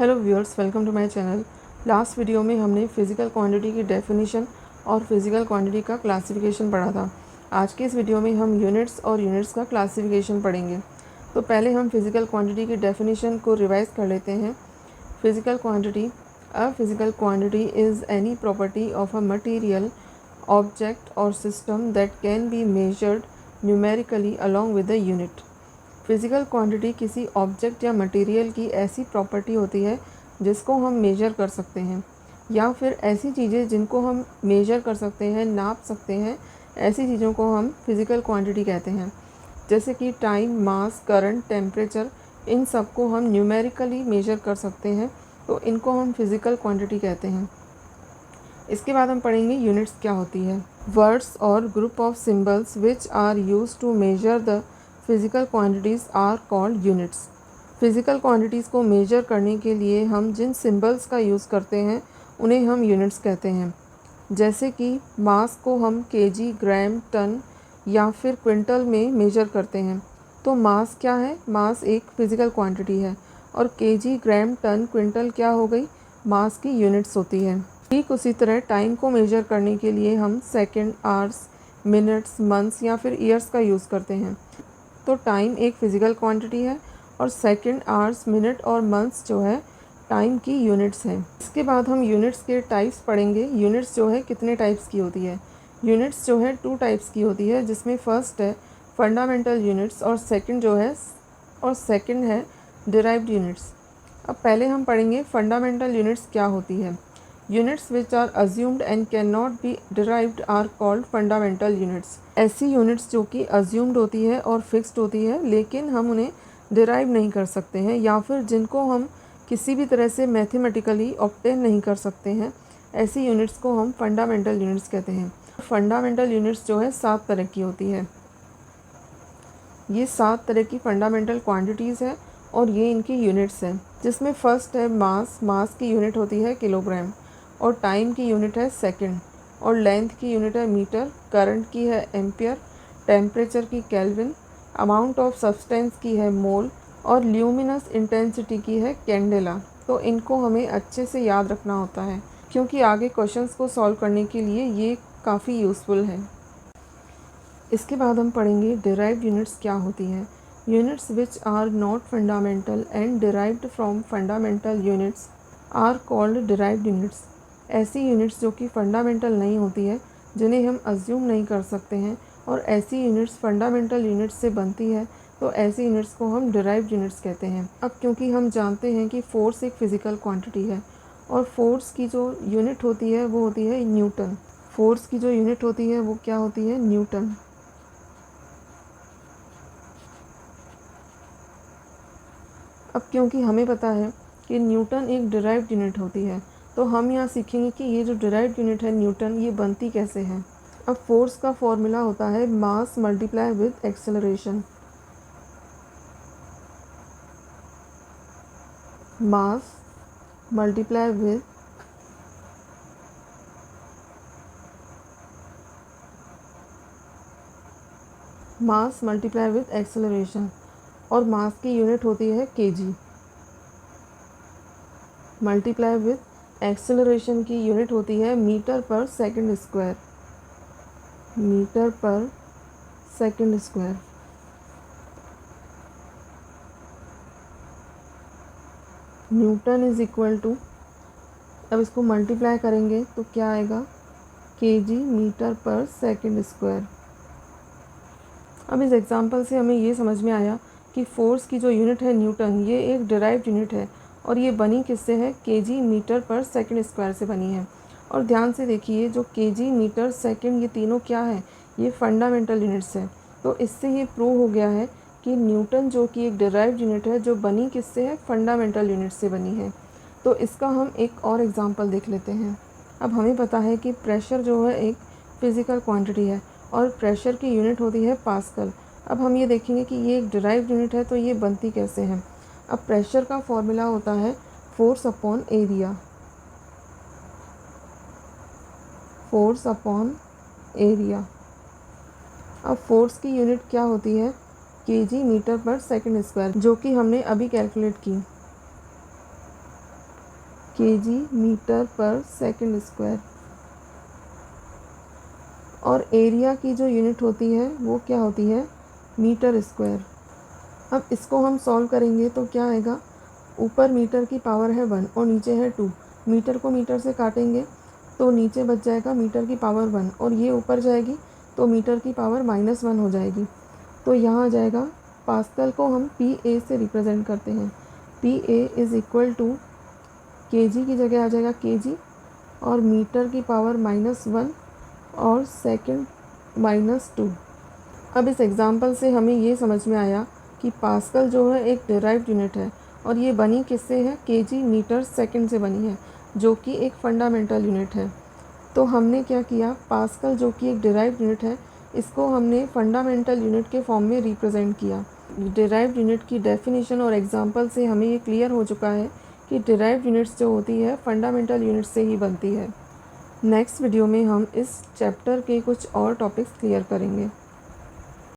Hello viewers, welcome to my channel. Last video में हमने physical quantity की definition और फिज़िकल क्वांटिटी का क्लासिफिकेशन पढ़ा था। आज के इस वीडियो में हम यूनिट्स और यूनिट्स का क्लासिफिकेशन पढ़ेंगे। तो पहले हम फ़िज़िकल क्वांटिटी की डेफिनेशन को रिवाइज़ कर लेते हैं। Physical quantity, a physical quantity is any property of a material, object or system that can be measured numerically along with the unit. Physical quantity किसी ऑब्जेक्ट या मटेरियल की ऐसी property होती है जिसको हम मेजर कर सकते हैं, या फिर ऐसी चीज़ें जिनको हम मेजर कर सकते हैं, नाप सकते हैं, ऐसी चीज़ों को हम फ़िज़िकल क्वांटिटी कहते हैं। जैसे कि टाइम, मास, करंट, टेम्परेचर, इन सब को हम न्यूमेरिकली मेजर कर सकते हैं, तो इनको हम फ़िज़िकल क्वांटिटी कहते हैं। इसके बाद हम पढ़ेंगे यूनिट्स क्या होती है। वर्ड्स और group of symbols which are used to measure the physical quantities are called units. Physical quantities को मेजर करने के लिए हम जिन सिम्बल्स का यूज़ करते हैं उन्हें हम यूनिट्स कहते हैं। जैसे कि मास को हम केजी, ग्राम, टन या फिर क्विंटल में मेजर करते हैं। तो मास क्या है? मास एक फ़िज़िकल क्वांटिटी है, और केजी, ग्राम, टन, क्विंटल क्या हो गई? मास की यूनिट्स होती है। ठीक उसी तरह टाइम को मेजर करने के लिए हम सेकंड, आवर्स, मिनट्स, मंथ्स या फिर ईयर्स का यूज़ करते हैं। तो टाइम एक फ़िज़िकल क्वांटिटी है, और सेकंड, आवर्स, मिनट और मंथ्स जो है टाइम की यूनिट्स हैं। इसके बाद हम यूनिट्स के टाइप्स पढ़ेंगे। यूनिट्स जो है कितने टाइप्स की होती है? यूनिट्स जो है 2 टाइप्स की होती है, जिसमें फर्स्ट है फंडामेंटल यूनिट्स और सेकंड है डिराइव्ड यूनिट्स। अब पहले हम पढ़ेंगे फंडामेंटल यूनिट्स क्या होती है। Units which are assumed and can not be derived are called fundamental units. ऐसी यूनिट्स जो कि अज्यूम्ड होती है और फिक्स्ड होती है, लेकिन हम उन्हें डिराइव नहीं कर सकते हैं, या फिर जिनको हम किसी भी तरह से मैथमेटिकली ऑब्टेन नहीं कर सकते हैं, ऐसी यूनिट्स को हम फंडामेंटल यूनिट्स कहते हैं। फंडामेंटल यूनिट्स जो है 7 तरह की होती है। ये 7 तरह की फंडामेंटल क्वांटिटीज़ है और ये इनकी यूनिट्स हैं, जिसमें फर्स्ट है मास। मास की यूनिट होती है किलोग्राम, और टाइम की यूनिट है सेकंड, और लेंथ की यूनिट है मीटर, करंट की है एम्पियर, टेम्परेचर की केल्विन, अमाउंट ऑफ सब्सटेंस की है मोल, और ल्यूमिनस इंटेंसिटी की है कैंडेला। तो इनको हमें अच्छे से याद रखना होता है, क्योंकि आगे क्वेश्चंस को सॉल्व करने के लिए ये काफ़ी यूज़फुल है। इसके बाद हम पढ़ेंगे डिराइव्ड यूनिट्स क्या होती हैं। Units which are not fundamental and derived from fundamental units are called derived units. ऐसी यूनिट्स जो कि फंडामेंटल नहीं होती है, जिन्हें हम अज्यूम नहीं कर सकते हैं, और ऐसी यूनिट्स फंडामेंटल यूनिट्स से बनती है, तो ऐसी यूनिट्स को हम डिराइव्ड यूनिट्स कहते हैं। अब क्योंकि हम जानते हैं कि फोर्स एक फ़िज़िकल क्वांटिटी है, और फोर्स की जो यूनिट होती है वो होती है न्यूटन। फोर्स की जो यूनिट होती है वो क्या होती है? न्यूटन। अब क्योंकि हमें पता है कि न्यूटन एक डिराइव्ड यूनिट होती है, तो हम यहाँ सीखेंगे कि ये जो डिराइव्ड यूनिट है न्यूटन, ये बनती कैसे है। अब फोर्स का फॉर्मूला होता है mass multiply with acceleration. Mass multiply with acceleration, और मास की यूनिट होती है केजी। मल्टीप्लाई विद एक्सेलरेशन की यूनिट होती है metre per second square. Metre per second square. Newton is equal to, अब इसको मल्टीप्लाई करेंगे तो क्या आएगा? K G metre per second square. अब इस एग्जांपल से हमें ये समझ में आया कि फोर्स की जो यूनिट है न्यूटन, ये एक डिराइव्ड यूनिट है, और ये बनी किससे है? KG metre per second square से बनी है। और ध्यान से देखिए, जो केजी, मीटर, सेकंड, ये तीनों क्या है? ये फंडामेंटल यूनिट्स हैं। तो इससे ये प्रूव हो गया है कि न्यूटन जो कि एक डिराइव्ड यूनिट है, जो बनी किससे है? फंडामेंटल यूनिट से बनी है। तो इसका हम एक और एग्जाम्पल देख लेते हैं। अब हमें पता है कि प्रेशर जो है एक फ़िज़िकल क्वांटिटी है, और प्रेशर की यूनिट होती है पास्कल। अब हम ये देखेंगे कि ये एक डिराइव्ड यूनिट है, तो ये बनती कैसे है। अब प्रेशर का फॉर्मूला होता है force upon area. Force upon area. अब फोर्स की यूनिट क्या होती है? KG metre per second square, जो कि हमने अभी कैलकुलेट की। kg metre per second square. और एरिया की जो यूनिट होती है वो क्या होती है, मीटर स्क्वायर। अब इसको हम सॉल्व करेंगे तो क्या आएगा, ऊपर मीटर की पावर है 1 और नीचे है 2। मीटर को मीटर से काटेंगे तो नीचे बच जाएगा मीटर की पावर 1 और ये ऊपर जाएगी तो मीटर की पावर -1 हो जाएगी। तो यहाँ आ जाएगा, पास्कल को हम PA से रिप्रेजेंट करते हैं। PA is equal to kg की जगह आ जाएगा kg और मीटर की पावर -1 और सेकंड -2। अब इस एग्ज़ाम्पल से हमें ये समझ में आया कि पास्कल जो है एक डिराइव्ड यूनिट है और ये बनी किससे है, kg मीटर सेकंड से बनी है, जो कि एक फंडामेंटल यूनिट है। तो हमने क्या किया, पास्कल जो कि एक डिराइव्ड यूनिट है, इसको हमने फंडामेंटल यूनिट के फॉर्म में रिप्रेजेंट किया। डिराइव्ड यूनिट की डेफिनेशन और एग्जांपल से हमें ये क्लियर हो चुका है कि डिराइव्ड यूनिट्स जो होती है फंडामेंटल यूनिट से ही बनती है। नेक्स्ट वीडियो में हम इस चैप्टर के कुछ और टॉपिक्स क्लियर करेंगे।